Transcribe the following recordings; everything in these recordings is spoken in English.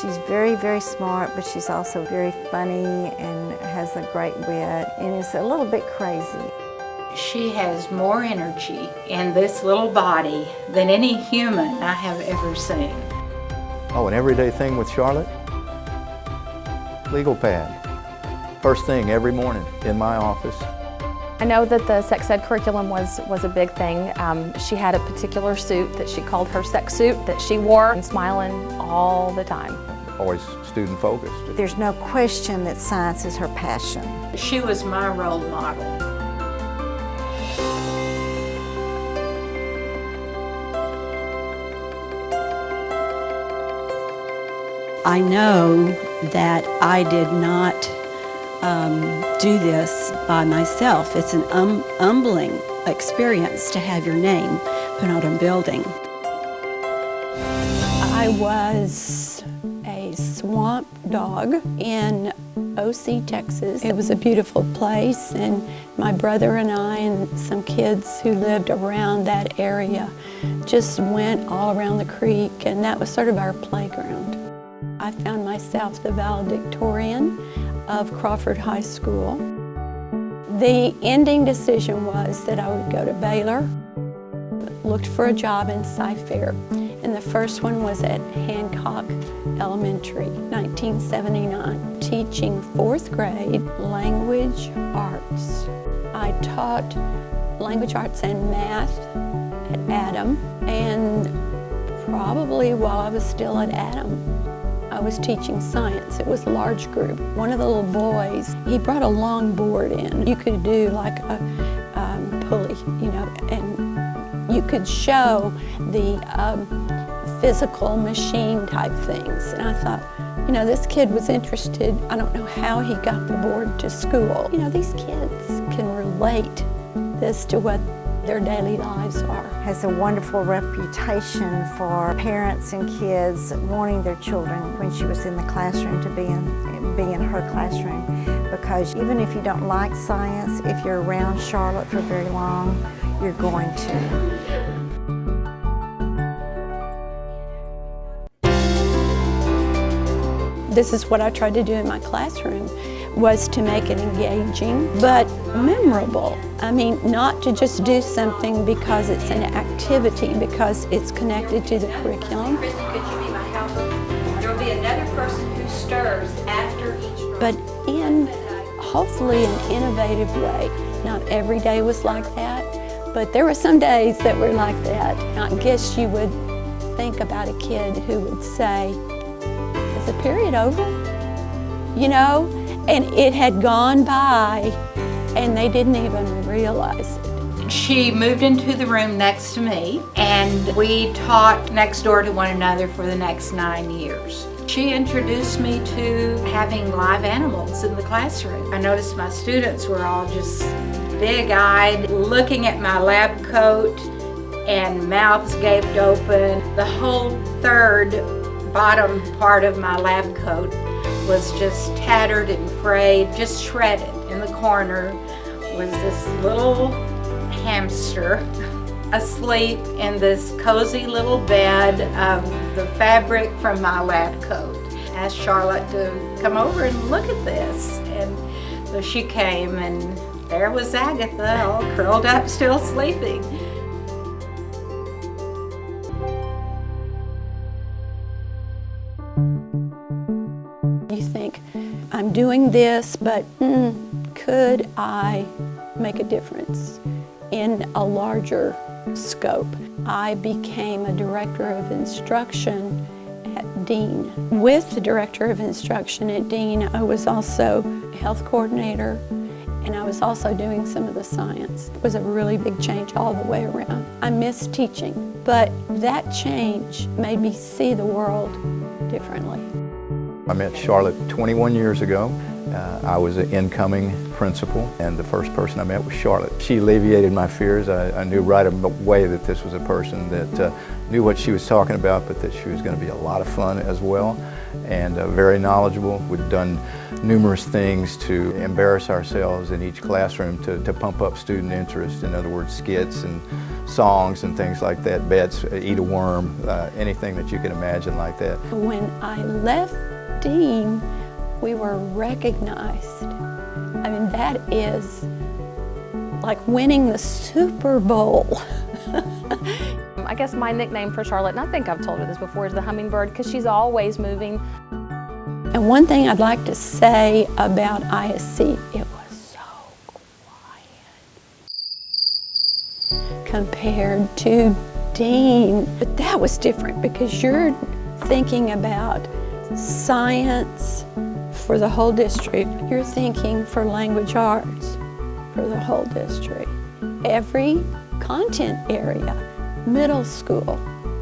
She's very, very smart, but she's also very funny and has a great wit and is a little bit crazy. She has more energy in this little body than any human I have ever seen. Oh, an everyday thing with Charlotte? Legal pad. First thing every morning in my office. I know that the sex ed curriculum was a big thing. She had a particular suit that she called her sex suit that she wore and smiling all the time. Always student focused. There's no question that science is her passion. She was my role model. I know that I did not do this by myself. It's an humbling experience to have your name put on a building. I was a swamp dog in OC, Texas. It was a beautiful place, and my brother and I and some kids who lived around that area just went all around the creek, and that was sort of our playground. I found myself the valedictorian of Crawford High School. The ending decision was that I would go to Baylor, looked for a job in Cypress-Fairbanks, and the first one was at Hancock Elementary, 1979, teaching 4th grade language arts. I taught language arts and math at Adam, and probably while I was still at Adam, I was teaching science. It was a large group. One of the little boys, he brought a long board in. You could do like a pulley, you know, and you could show the physical machine type things. And I thought, you know, this kid was interested. I don't know how he got the board to school. You know, these kids can relate this to what their daily lives are. Has a wonderful reputation for parents and kids wanting their children when she was in the classroom to be in her classroom, because even if you don't like science, if you're around Charlotte for very long, you're going to. This is what I tried to do in my classroom, was to make it engaging but memorable. I mean, not to just do something because it's an activity, because it's connected to the curriculum. Christy, could you be my helper? There will be another person who stirs after each drum. But in hopefully an innovative way. Not every day was like that, but there were some days that were like that. I guess you would think about a kid who would say, "Is the period over?" You know? And it had gone by, and they didn't even realize it. She moved into the room next to me, and we taught next door to one another for the next 9 years. She introduced me to having live animals in the classroom. I noticed my students were all just big-eyed, looking at my lab coat, and mouths gaped open. The whole bottom part of my lab coat was just tattered and frayed, just shredded. In the corner was this little hamster asleep in this cozy little bed of the fabric from my lab coat. I asked Charlotte to come over and look at this, and so she came, and there was Agatha, all curled up, still sleeping. You think, I'm doing this, but could I make a difference in a larger scope? I became a director of instruction at Dean. With the director of instruction at Dean, I was also health coordinator, and I was also doing some of the science. It was a really big change all the way around. I miss teaching, but that change made me see the world differently. I met Charlotte 21 years ago. I was an incoming principal, and the first person I met was Charlotte. She alleviated my fears. I knew right away that this was a person that knew what she was talking about, but that she was going to be a lot of fun as well, and very knowledgeable. We'd done numerous things to embarrass ourselves in each classroom to pump up student interest. In other words, skits and songs and things like that, bets, eat a worm, anything that you can imagine like that. When I left Dean, we were recognized. I mean, that is like winning the Super Bowl. I guess my nickname for Charlotte, and I think I've told her this before, is the hummingbird, because she's always moving. And one thing I'd like to say about ISC, it was so quiet compared to Dean. But that was different because you're thinking about science for the whole district. You're thinking for language arts for the whole district. Every content area, middle school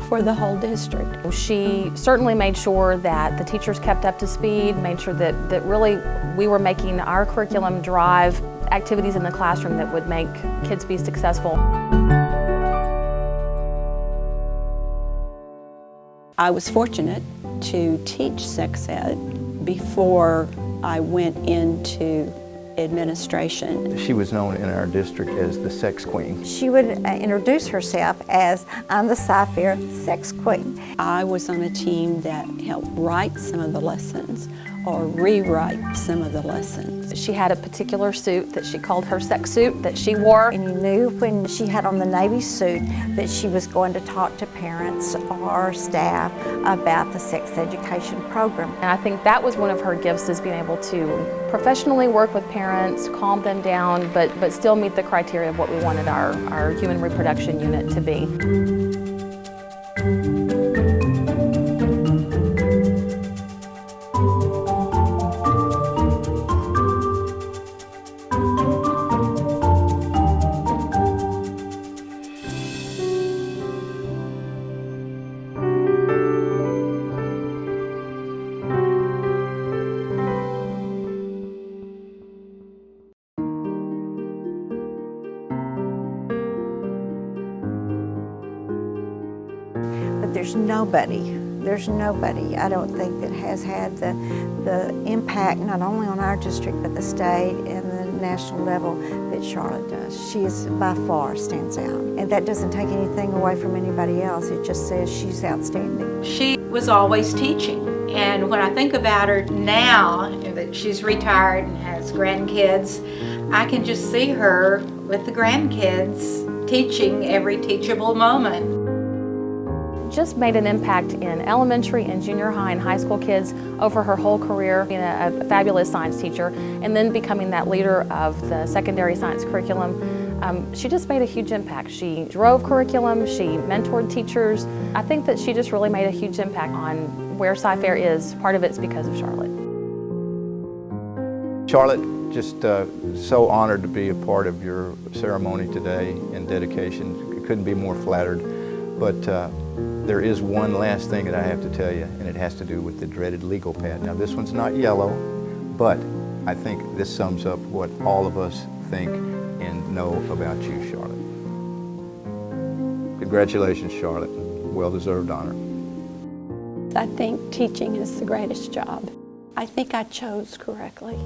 for the whole district. She certainly made sure that the teachers kept up to speed, made sure that really we were making our curriculum drive activities in the classroom that would make kids be successful. I was fortunate to teach sex ed before I went into administration. She was known in our district as the sex queen. She would introduce herself as, I'm the Cypher sex queen. I was on a team that helped write some of the lessons or rewrite some of the lessons. She had a particular suit that she called her sex suit that she wore. And you knew when she had on the Navy suit that she was going to talk to parents or staff about the sex education program. And I think that was one of her gifts, is being able to professionally work with parents, calm them down, but still meet the criteria of what we wanted our human reproduction unit to be. But there's nobody, I don't think, that has had the impact not only on our district but the state and the national level that Charlotte does. She is by far stands out. And that doesn't take anything away from anybody else. It just says she's outstanding. She was always teaching. And when I think about her now, that she's retired and has grandkids, I can just see her with the grandkids teaching every teachable moment. Just made an impact in elementary and junior high and high school kids over her whole career, being a fabulous science teacher, and then becoming that leader of the secondary science curriculum. She just made a huge impact. She drove curriculum, she mentored teachers. I think that she just really made a huge impact on where Cy-Fair is. Part of it's because of Charlotte. Charlotte, just so honored to be a part of your ceremony today and dedication. Couldn't be more flattered. But there is one last thing that I have to tell you, and it has to do with the dreaded legal pad. Now, this one's not yellow, but I think this sums up what all of us think and know about you, Charlotte. Congratulations, Charlotte. Well-deserved honor. I think teaching is the greatest job. I think I chose correctly.